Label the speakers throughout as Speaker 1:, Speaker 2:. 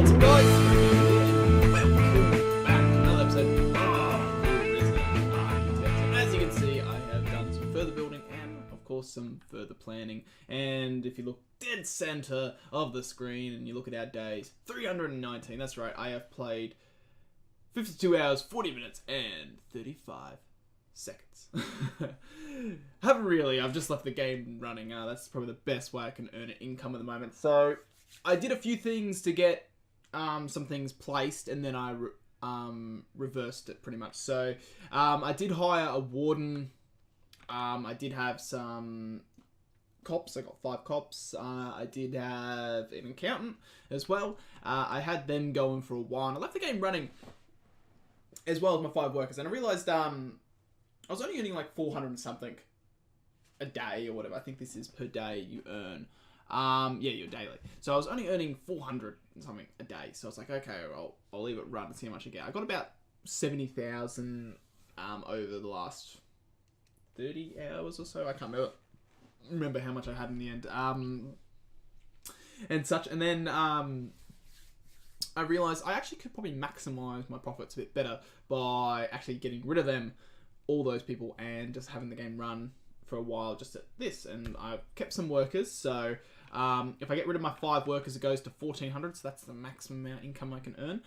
Speaker 1: What's up, guys? Welcome back to another episode of Resident Architect. As you can see, I have done some further building and, of course, some further planning. And if you look dead center of the screen and you look at our days, 319. That's right. I have played 52 hours, 40 minutes, and 35 seconds. Haven't really. I've just left the game running. That's probably the best way I can earn an income at the moment. So I did a few things to get some things placed, and then I reversed it pretty much. So I did hire a warden. I did have some cops. I got 5 cops. I did have an accountant as well. I had them going for a while, and I left the game running as well as my 5 workers. And I realized I was only earning like 400 and something a day or whatever. I think this is per day you earn. Yeah, your daily. So I was only earning 400 and something a day. So I was like, okay, I'll leave it run and see how much I get. I got about 70,000 over the last 30 hours or so. I can't remember how much I had in the end. And such. And then I realized I actually could probably maximize my profits a bit better by actually getting rid of all those people, and just having the game run for a while just at this. And I've kept some workers, so if I get rid of my 5 workers, it goes to 1,400, so that's the maximum amount of income I can earn,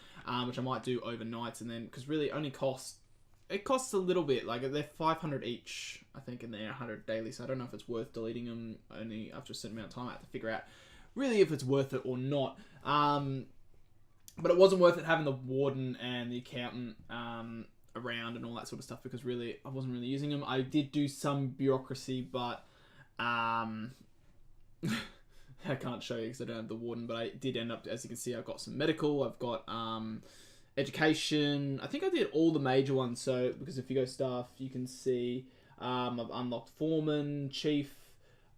Speaker 1: which I might do overnights. And then, because really it costs a little bit, like they're 500 each, I think, and they're 100 daily, so I don't know if it's worth deleting them only after a certain amount of time. I have to figure out really if it's worth it or not. But it wasn't worth it having the warden and the accountant around and all that sort of stuff, because really I wasn't really using them. I did do some bureaucracy, but I can't show you because I don't have the warden, but I did end up, as you can see, I've got some medical, I've got education. I think I did all the major ones. So because if you go staff, you can see I've unlocked foreman, chief,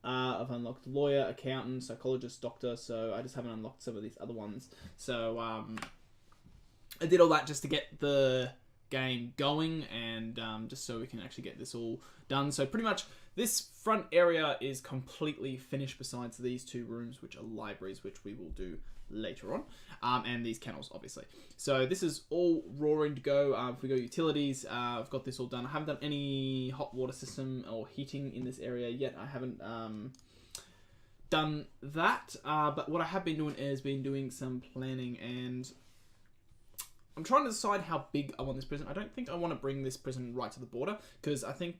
Speaker 1: I've unlocked lawyer, accountant, psychologist, doctor. So I just haven't unlocked some of these other ones. So I did all that just to get the game going, and just so we can actually get this all done. So pretty much this front area is completely finished, besides these 2 rooms, which are libraries, which we will do later on, and these kennels, obviously. So this is all roaring to go. If we go utilities, I've got this all done. I haven't done any hot water system or heating in this area yet. I haven't done that, but what I have been doing is been doing some planning, and I'm trying to decide how big I want this prison. I don't think I want to bring this prison right to the border, because I think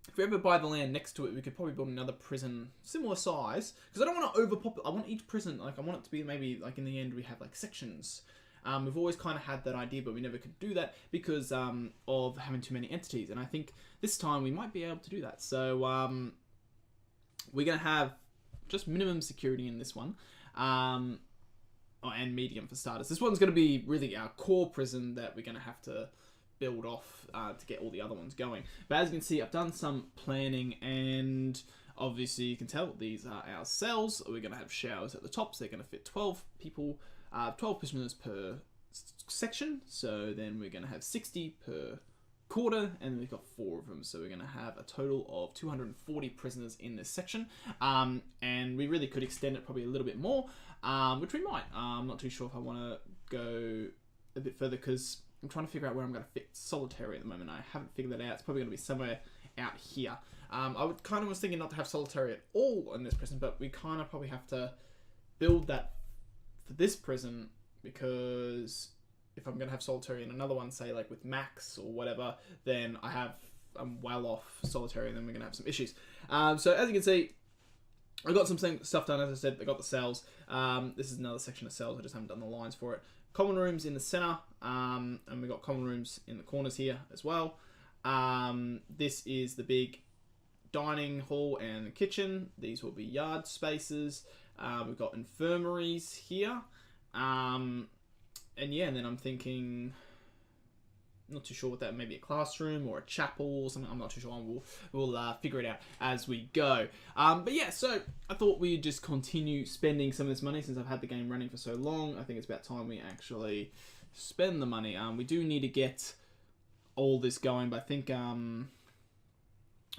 Speaker 1: if we ever buy the land next to it, we could probably build another prison similar size, because I don't want to overpopulate. I want each prison, like I want it to be maybe like in the end we have like sections. We've always kind of had that idea, but we never could do that because of having too many entities, and I think this time we might be able to do that. So we're going to have just minimum security in this one. And medium for starters. This one's going to be really our core prison that we're going to have to build off to get all the other ones going. But as you can see, I've done some planning, and obviously you can tell these are our cells. We're going to have showers at the top, so they're going to fit 12 people, 12 prisoners per section. So then we're going to have 60 per quarter, and we've got 4 of them, so we're going to have a total of 240 prisoners in this section. And we really could extend it probably a little bit more, which we might. I'm not too sure if I want to go a bit further, because I'm trying to figure out where I'm going to fit solitary at the moment. I haven't figured that out. It's probably going to be somewhere out here. I would kind of was thinking not to have solitary at all in this prison, but we kind of probably have to build that for this prison, because if I'm going to have solitary in another one, say like with Max or whatever, then I'm well off solitary, and then we're going to have some issues. So as you can see, I got some stuff done. As I said, I got the cells. This is another section of cells. I just haven't done the lines for it. Common rooms in the center, and we got common rooms in the corners here as well. This is the big dining hall and the kitchen. These will be yard spaces. We've got infirmaries here. And yeah, and then I'm thinking, not too sure what that, maybe a classroom or a chapel or something. I'm not too sure. We'll figure it out as we go. But yeah, so I thought we'd just continue spending some of this money since I've had the game running for so long. I think it's about time we actually spend the money. We do need to get all this going, but I think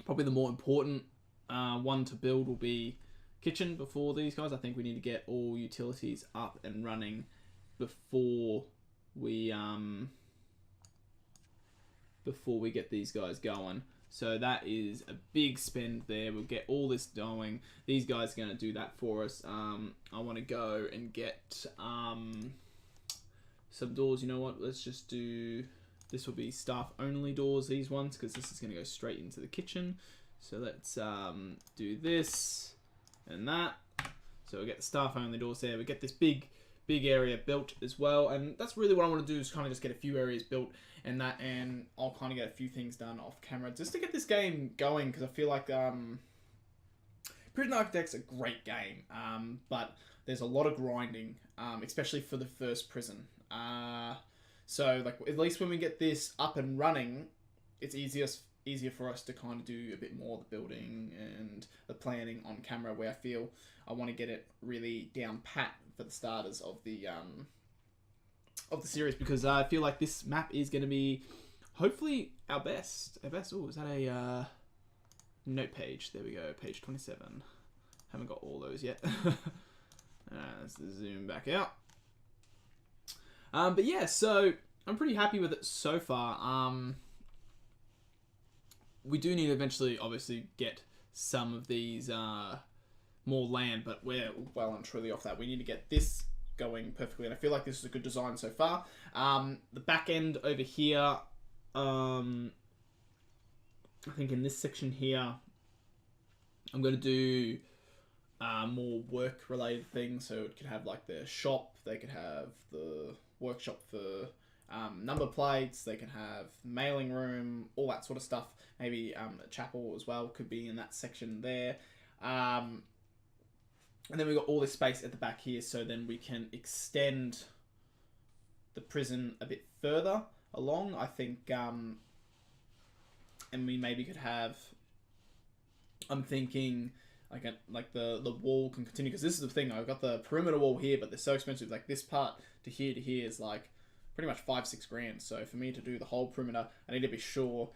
Speaker 1: probably the more important one to build will be kitchen before these guys. I think we need to get all utilities up and running before we get these guys going. So that is a big spend there. We'll get all this going. These guys are going to do that for us. I want to go and get some doors. You know what? Let's just do... This will be staff-only doors, these ones, because this is going to go straight into the kitchen. So let's do this and that. So we'll get the staff-only doors there. We get this big area built as well. And that's really what I want to do, is kind of just get a few areas built and that. And I'll kind of get a few things done off camera just to get this game going, because I feel like Prison Architect's a great game. But there's a lot of grinding, especially for the first prison. So like at least when we get this up and running, it's easier for us to kind of do a bit more of the building and the planning on camera, where I feel I want to get it really down pat for the starters of the series, because I feel like this map is going to be hopefully our best. Oh, is that a note page? There we go, page 27. Haven't got all those yet. Let's zoom back out. But yeah, so I'm pretty happy with it so far. We do need to eventually, obviously, get some of these more land, but we're well and truly off that. We need to get this going perfectly, and I feel like this is a good design so far. The back end over here, I think in this section here, I'm going to do more work-related things. So it could have like the shop, they could have the workshop for number plates, they can have mailing room, all that sort of stuff. Maybe a chapel as well could be in that section there. And then we've got all this space at the back here, so then we can extend the prison a bit further along, I think. And we maybe could have, I'm thinking, like the wall can continue, because this is the thing, I've got the perimeter wall here, but they're so expensive. Like this part to here is like pretty much 5-6 grand. So for me to do the whole perimeter, I need to be sure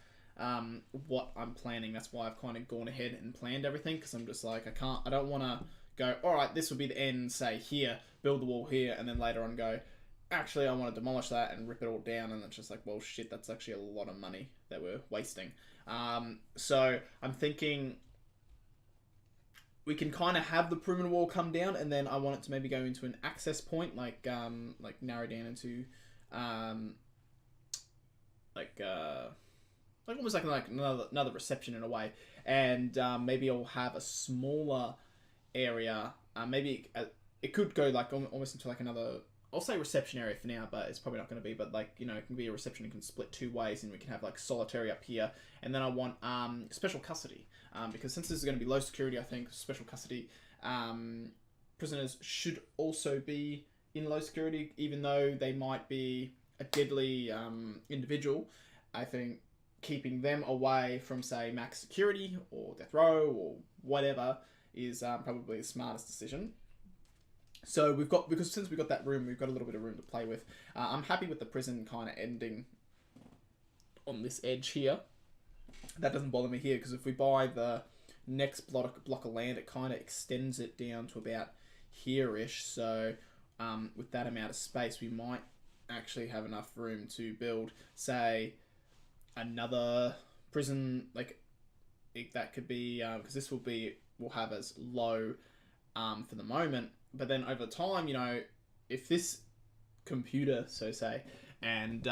Speaker 1: what I'm planning. That's why I've kind of gone ahead and planned everything, because I'm just like, I don't want to go, all right, this will be the end, say here, build the wall here, and then later on go, actually I want to demolish that and rip it all down, and it's just like, well shit, that's actually a lot of money that we're wasting. So I'm thinking we can kind of have the perimeter wall come down, and then I want it to maybe go into an access point, like narrow down into like almost like another reception in a way, and maybe I'll have a smaller area. Maybe it could go like almost into like another, I'll say reception area for now, but it's probably not going to be. But like, you know, it can be a reception. It can split two ways, and we can have like solitary up here, and then I want special custody, because since this is going to be low security, I think special custody prisoners should also be in low security, even though they might be a deadly individual. I think keeping them away from, say, max security or death row or whatever is probably the smartest decision. So because since we've got that room, we've got a little bit of room to play with. I'm happy with the prison kind of ending on this edge here. That doesn't bother me here, because if we buy the next block of land, it kind of extends it down to about here-ish. So with that amount of space, we might actually have enough room to build, say, another prison. Like that could be, because this will have as low for the moment, but then over time, you know, if this computer, so say, and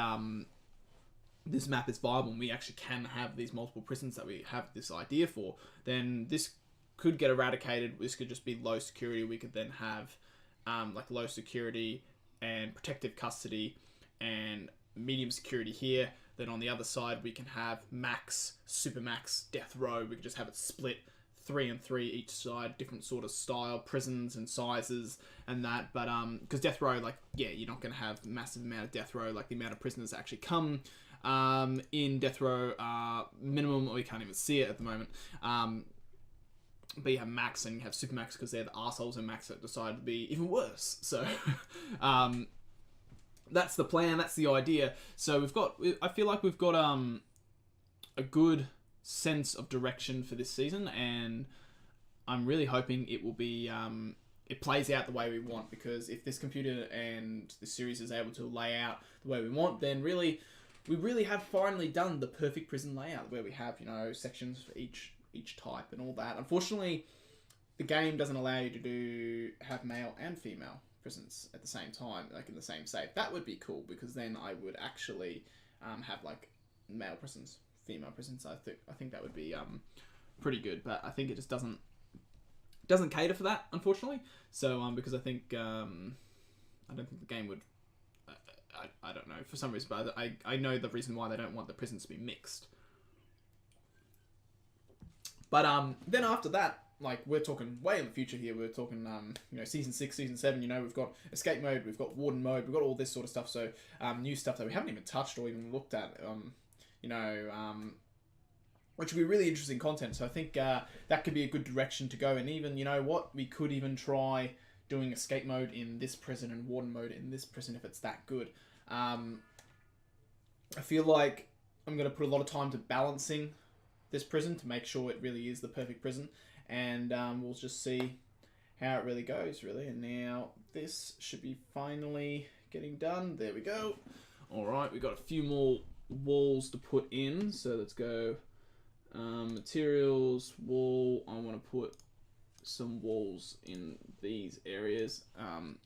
Speaker 1: this map is viable and we actually can have these multiple prisons that we have this idea for, then this could get eradicated. This could just be low security. We could then have like low security and protective custody and medium security here. Then on the other side, we can have max, super max, death row. We could just have it split 3 and 3 each side, different sort of style prisons and sizes and that. But because death row, like, yeah, you're not going to have massive amount of death row. Like the amount of prisoners that actually come in death row minimum, or we can't even see it at the moment. But you have max and you have super max, because they're the arseholes, and max that decide to be even worse. So that's the plan, that's the idea. So I feel like we've got a good sense of direction for this season, and I'm really hoping it will be it plays out the way we want, because if this computer and the series is able to lay out the way we want, then we really have finally done the perfect prison layout, where we have, you know, sections for each type and all that. Unfortunately, the game doesn't allow you to have male and female prisons at the same time, like in the same save. That would be cool, because then I would actually have like male prisons, female prisons. I think that would be pretty good, but I think it just doesn't cater for that, unfortunately. So because I think I don't think the game would. I don't know, for some reason, but I know the reason why they don't want the prisons to be mixed. But then after that, like, we're talking way in the future here. We're talking, you know, season 6, season 7. You know, we've got escape mode, we've got warden mode, we've got all this sort of stuff. So new stuff that we haven't even touched or even looked at. You know, which would be really interesting content. So I think that could be a good direction to go. And even, you know what, we could even try doing escape mode in this prison and warden mode in this prison if it's that good. I feel like I'm going to put a lot of time to balancing this prison to make sure it really is the perfect prison, and we'll just see how it really goes, really. And now this should be finally getting done. There we go. All right, we've got a few more walls to put in, so let's go materials, wall. I want to put some walls in these areas.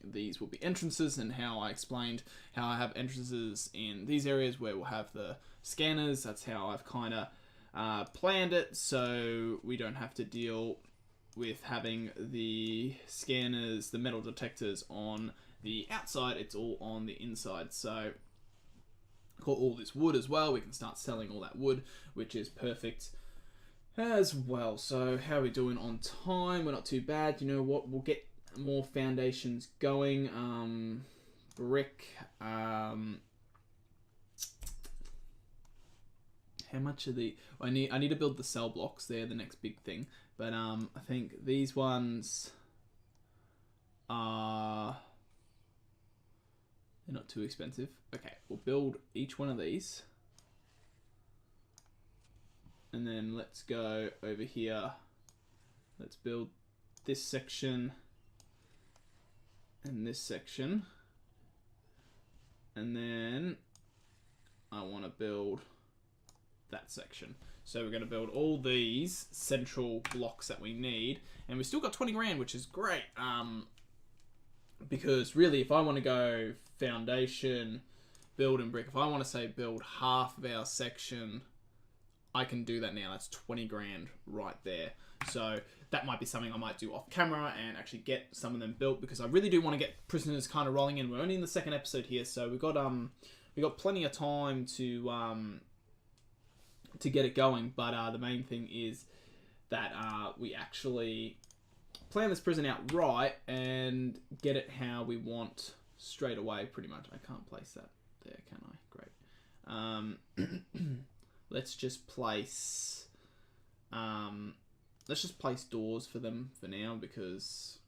Speaker 1: These will be entrances, and how I explained how I have entrances in these areas where we'll have the scanners. That's how I've kind of planned it, so we don't have to deal with having the scanners, the metal detectors on the outside. It's all on the inside. So got all this wood as well. We can start selling all that wood, which is perfect as well. So how are we doing on time? We're not too bad. You know what? We'll get more foundations going. Brick. How much are the? I need to build the cell blocks. They're the next big thing. But I think these ones are, they're not too expensive. Okay, we'll build each one of these. And then let's go over here. Let's build this section and this section. And then I want to build that section. So we're going to build all these central blocks that we need. And we've still got 20 grand, which is great. Because really, if I want to go foundation, build and brick, if I want to say build half of our section, I can do that now. That's 20 grand right there. So that might be something I might do off camera and actually get some of them built, because I really do want to get prisoners kind of rolling in. We're only in the second episode here, so we got plenty of time to get it going. But the main thing is that we actually plan this prison out right and get it how we want straight away, pretty much. I can't place that there, can I? Great. Let's just place doors for them for now, because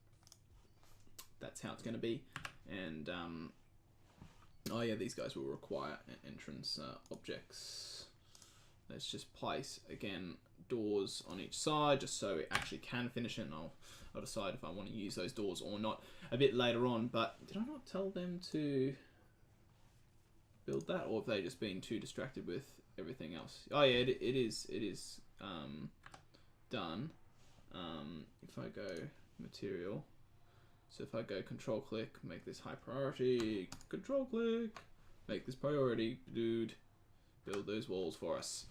Speaker 1: that's how it's going to be. And oh yeah, these guys will require entrance objects. Let's just place, again, doors on each side, just so we actually can finish it. And I'll decide if I want to use those doors or not a bit later on. But did I not tell them to build that, or have they just been too distracted with everything else? Oh yeah, it is done. If I go material, so if I go control click, make this high priority, control click, make this priority, dude, build those walls for us,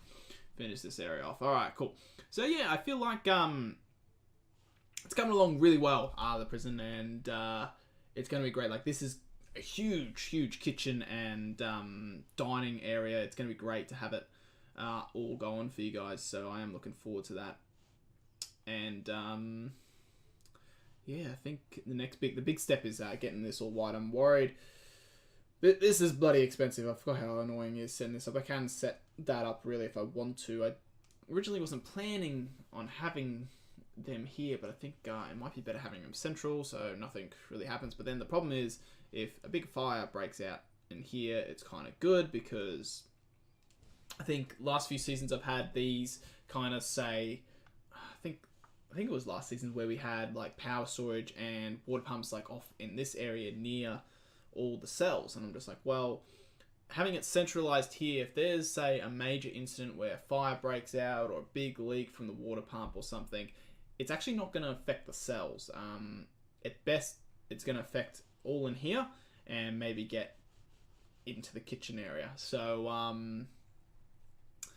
Speaker 1: finish this area off. All right, cool. So yeah, I feel like it's coming along really well, the prison, and it's going to be great. Like, this is a huge kitchen and dining area. It's going to be great to have it all going for you guys, so I am looking forward to that. And yeah, I think the big step is getting this all white. I'm worried, but this is bloody expensive. I forgot how annoying it is setting this up. I can set that up really if I want to. I originally wasn't planning on having them here, but I think it might be better having them central, so nothing really happens. But then the problem is, if a big fire breaks out in here, it's kind of good, because I think last few seasons I've had these kind of say, I think I think it was last season where we had like power storage and water pumps like off in this area near all the cells, and I'm just like, well, having it centralized here, if there's, say, a major incident where fire breaks out or a big leak from the water pump or something, it's actually not going to affect the cells. At best, it's going to affect all in here and maybe get into the kitchen area. So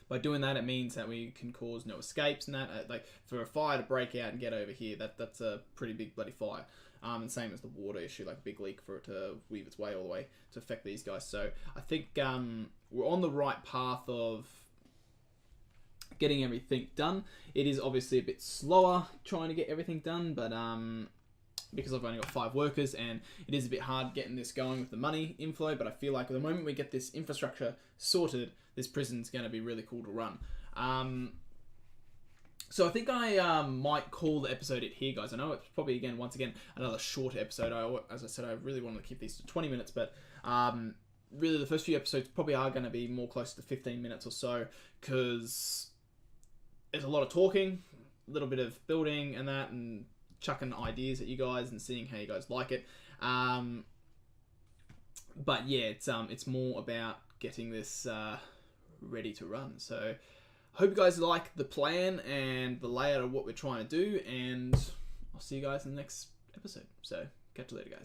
Speaker 1: by doing that, it means that we can cause no escapes and that. Like, for a fire to break out and get over here, that's a pretty big bloody fire. And same as the water issue, like a big leak for it to weave its way all the way to affect these guys. So I think we're on the right path of getting everything done. It is obviously a bit slower trying to get everything done, but because I've only got 5 workers, and it is a bit hard getting this going with the money inflow, but I feel like the moment we get this infrastructure sorted, this prison's going to be really cool to run. So I think I might call the episode it here, guys. I know it's probably, once again, another short episode. As I said, I really wanted to keep these to 20 minutes, but really the first few episodes probably are going to be more close to 15 minutes or so, because there's a lot of talking, a little bit of building and that, and chucking ideas at you guys and seeing how you guys like it. But yeah, it's more about getting this ready to run. So hope you guys like the plan and the layout of what we're trying to do, and I'll see you guys in the next episode. So catch you later, guys.